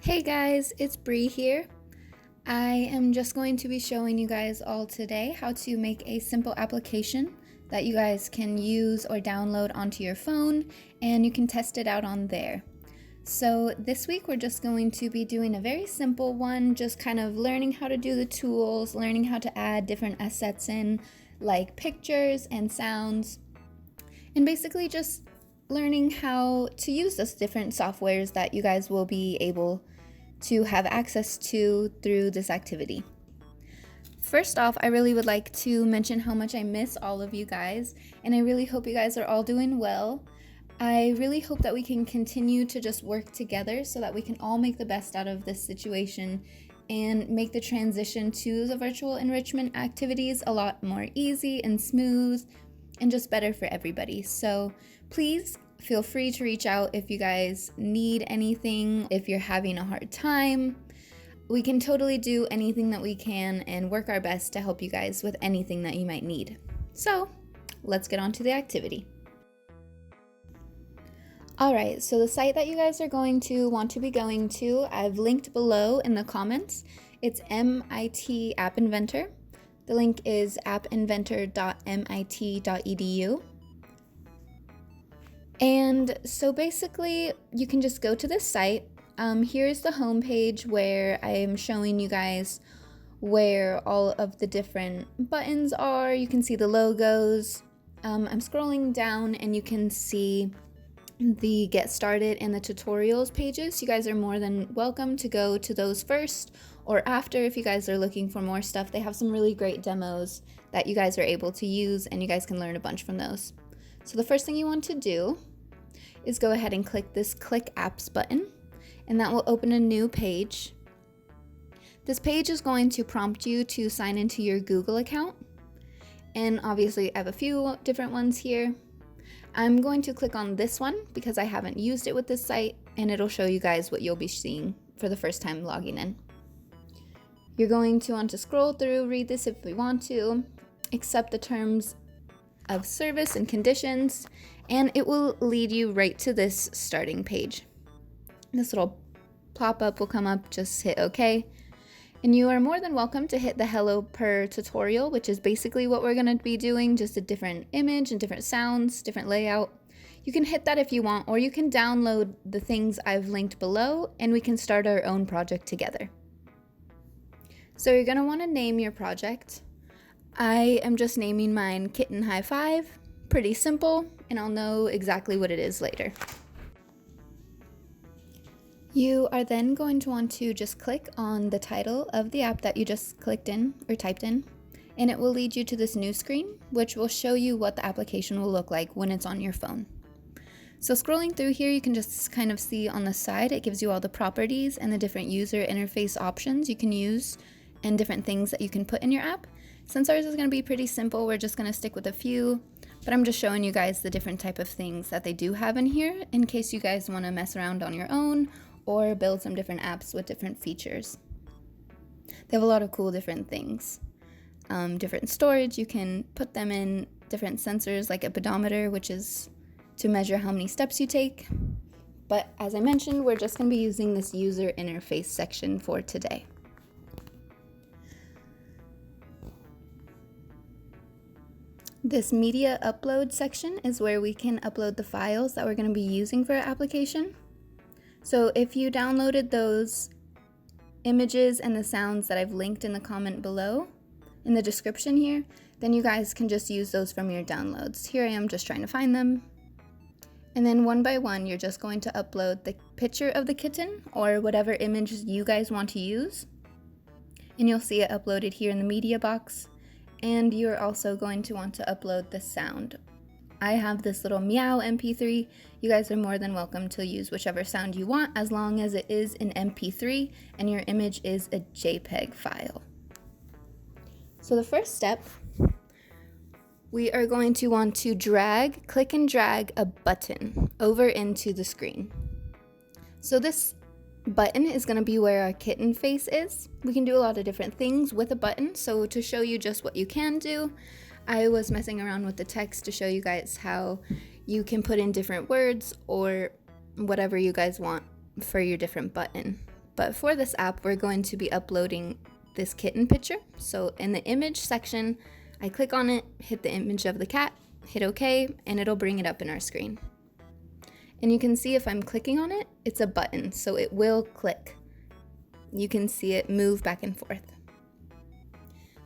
Hey guys, it's Bry here. I am just going to be showing you guys all today how to make a simple application that you guys can use or download onto your phone, and you can test it out on there. So this week we're just going to be doing a very simple one, just kind of learning how to do the tools, learning how to add different assets in, like pictures and sounds, and basically just learning how to use those different softwares that you guys will be able to have access to through this activity. First off, I really would like to mention how much I miss all of you guys, and I really hope you guys are all doing well. I really hope that we can continue to just work together so that we can all make the best out of this situation and make the transition to the virtual enrichment activities a lot more easy and smooth and just better for everybody. So please feel free to reach out if you guys need anything, if you're having a hard time. We can totally do anything that we can and work our best to help you guys with anything that you might need. So let's get on to the activity. Alright, so the site that you guys are going to want to be going to, I've linked below in the comments. It's MIT App Inventor. The link is appinventor.mit.edu. And so basically, you can just go to this site. Here's the home page where I am showing you guys where all of the different buttons are. You can see the logos. I'm scrolling down and you can see the Get Started and the Tutorials pages. You guys are more than welcome to go to those first or after if you guys are looking for more stuff. They have some really great demos that you guys are able to use, and you guys can learn a bunch from those. So the first thing you want to do is go ahead and click this Click Apps button, and that will open a new page. This page is going to prompt you to sign into your Google account, and obviously I have a few different ones here. I'm going to click on this one because I haven't used it with this site, and it'll show you guys what you'll be seeing for the first time logging in. You're going to want to scroll through, read this if we want to, accept the terms of service and conditions, and it will lead you right to this starting page. This little pop-up will come up, just hit OK. And you are more than welcome to hit the Hello Per tutorial, which is basically what we're going to be doing, just a different image and different sounds, different layout. You can hit that if you want, or you can download the things I've linked below and we can start our own project together. So you're going to want to name your project. I am just naming mine Kitten High Five. Pretty simple, and I'll know exactly what it is later. You are then going to want to just click on the title of the app that you just clicked in or typed in, and it will lead you to this new screen, which will show you what the application will look like when it's on your phone. So scrolling through here, you can just kind of see on the side, it gives you all the properties and the different user interface options you can use and different things that you can put in your app. Since ours is going to be pretty simple, we're just going to stick with a few, but I'm just showing you guys the different type of things that they do have in here in case you guys want to mess around on your own or build some different apps with different features. They have a lot of cool different things. Different storage, you can put them in different sensors like a pedometer, which is to measure how many steps you take. But as I mentioned, we're just going to be using this user interface section for today. This media upload section is where we can upload the files that we're going to be using for our application. So if you downloaded those images and the sounds that I've linked in the comment below, in the description here, then you guys can just use those from your downloads. Here I am just trying to find them. And then one by one, you're just going to upload the picture of the kitten or whatever images you guys want to use. And you'll see it uploaded here in the media box. And you're also going to want to upload the sound. I have this little meow MP3. You guys are more than welcome to use whichever sound you want as long as it is an MP3 and your image is a JPEG file. So the first step, we are going to want to click and drag a button over into the screen. So this button is going to be where our kitten face is. We can do a lot of different things with a button, so to show you just what you can do, I was messing around with the text to show you guys how you can put in different words or whatever you guys want for your different button. But for this app, we're going to be uploading this kitten picture. So in the image section, I click on it, hit the image of the cat, hit OK, and it'll bring it up in our screen. And you can see if I'm clicking on it, it's a button, so it will click. You can see it move back and forth.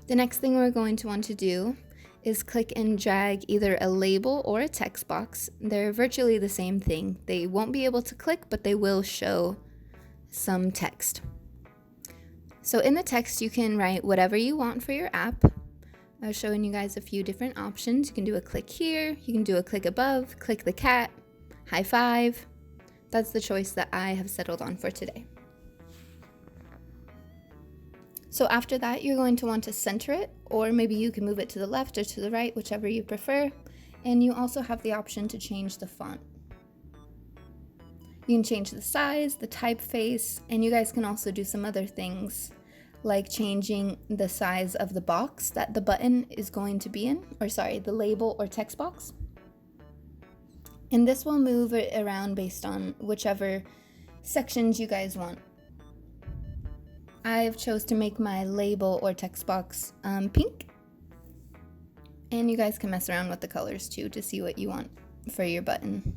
The next thing we're going to want to do is click and drag either a label or a text box. They're virtually the same thing. They won't be able to click, but they will show some text. So in the text, you can write whatever you want for your app. I was showing you guys a few different options. You can do a click here, you can do a click above, click the cat, high five. That's the choice that I have settled on for today. So after that, you're going to want to center it, or maybe you can move it to the left or to the right, whichever you prefer. And you also have the option to change the font. You can change the size, the typeface, and you guys can also do some other things like changing the size of the box that the button is going to be in, or sorry, the label or text box. And this will move it around based on whichever sections you guys want. I've chose to make my label or text box pink. And you guys can mess around with the colors too to see what you want for your button.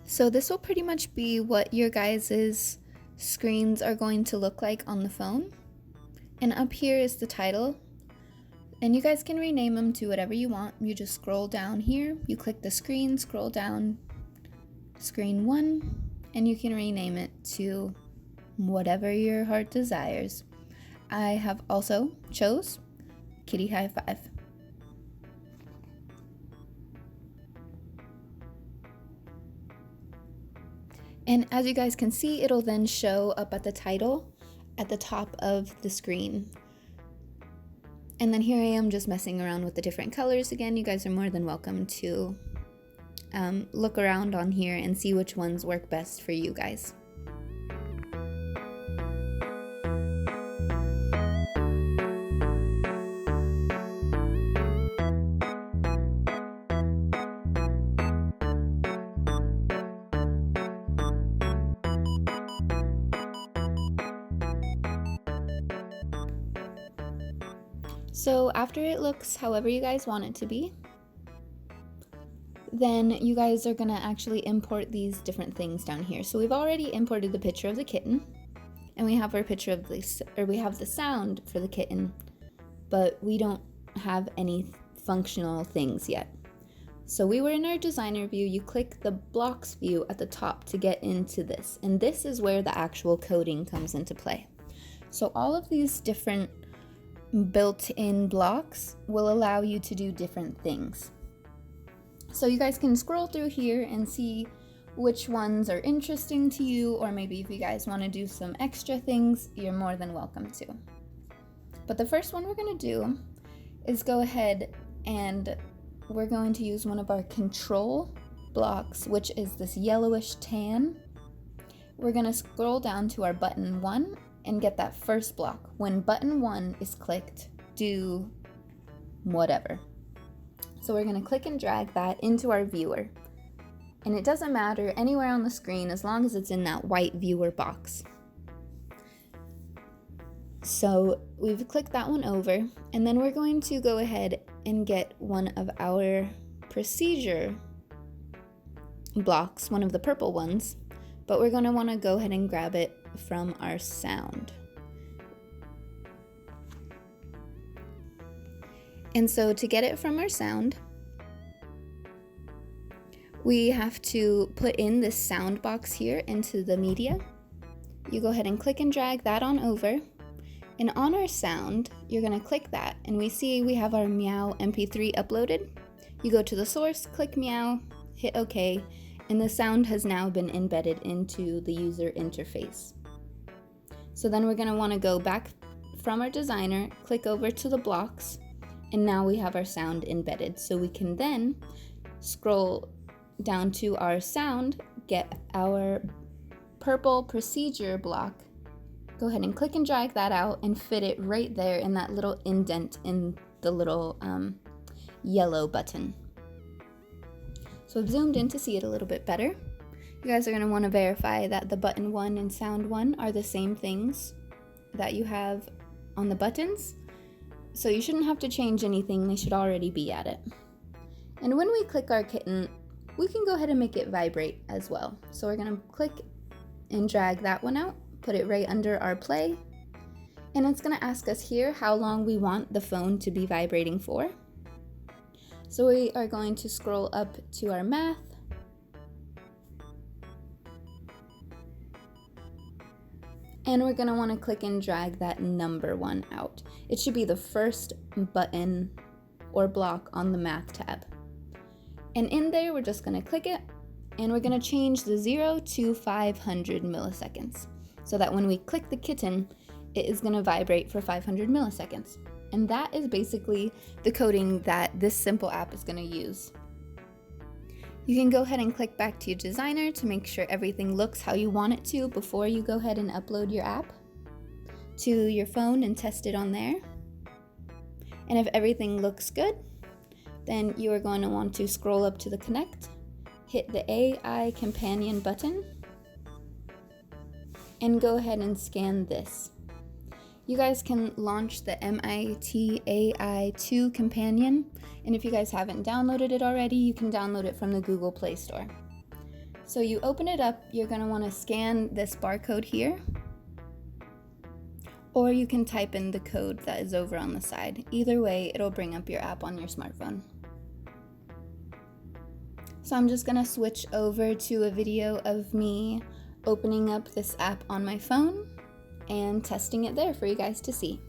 So this will pretty much be what your guys' screens are going to look like on the phone. And up here is the title. And you guys can rename them to whatever you want. You just scroll down here, you click the screen, scroll down, screen 1, and you can rename it to whatever your heart desires. I have also chose Kitty High Five. And as you guys can see, it'll then show up at the title at the top of the screen. And then here I am just messing around with the different colors again. You guys are more than welcome to look around on here and see which ones work best for you guys. So after it looks however you guys want it to be, then you guys are gonna actually import these different things down here. So we've already imported the picture of the kitten, and we have our picture of this, or we have the sound for the kitten, but we don't have any functional things yet. So we were in our designer view. You click the blocks view at the top to get into this, and this is where the actual coding comes into play. So all of these different built-in blocks will allow you to do different things. So you guys can scroll through here and see which ones are interesting to you, or maybe if you guys want to do some extra things, you're more than welcome to. But the first one we're going to do is go ahead and we're going to use one of our control blocks, which is this yellowish tan. We're going to scroll down to our button 1 and get that first block. When button 1 is clicked, do whatever. So we're going to click and drag that into our viewer. And it doesn't matter anywhere on the screen as long as it's in that white viewer box. So we've clicked that one over, and then we're going to go ahead and get one of our procedure blocks, one of the purple ones, but we're going to want to go ahead and grab it from our sound. And so to get it from our sound, we have to put in this sound box here into the media. You go ahead and click and drag that on over. And on our sound, you're going to click that, and we see we have our Meow MP3 uploaded. You go to the source, click Meow, hit OK, and the sound has now been embedded into the user interface. So then we're going to want to go back from our designer, click over to the blocks, and now we have our sound embedded. So we can then scroll down to our sound, get our purple procedure block, go ahead and click and drag that out and fit it right there in that little indent in the little yellow button. So I've zoomed in to see it a little bit better. You guys are going to want to verify that the button 1 and sound 1 are the same things that you have on the buttons. So you shouldn't have to change anything, they should already be at it. And when we click our kitten, we can go ahead and make it vibrate as well. So we're going to click and drag that one out, put it right under our play, and it's going to ask us here how long we want the phone to be vibrating for. So we are going to scroll up to our math, and we're going to want to click and drag that number 1 out. It should be the first button or block on the math tab. And in there, we're just going to click it, and we're going to change the 0 to 500 milliseconds so that when we click the kitten, it is going to vibrate for 500 milliseconds. And that is basically the coding that this simple app is going to use. You can go ahead and click back to your designer to make sure everything looks how you want it to before you go ahead and upload your app to your phone and test it on there. And if everything looks good, then you are going to want to scroll up to the Connect, hit the AI Companion button, and go ahead and scan this. You guys can launch the MIT AI2 Companion, and if you guys haven't downloaded it already, you can download it from the Google Play Store. So you open it up, you're going to want to scan this barcode here, or you can type in the code that is over on the side. Either way, it'll bring up your app on your smartphone. So I'm just going to switch over to a video of me opening up this app on my phone and testing it there for you guys to see.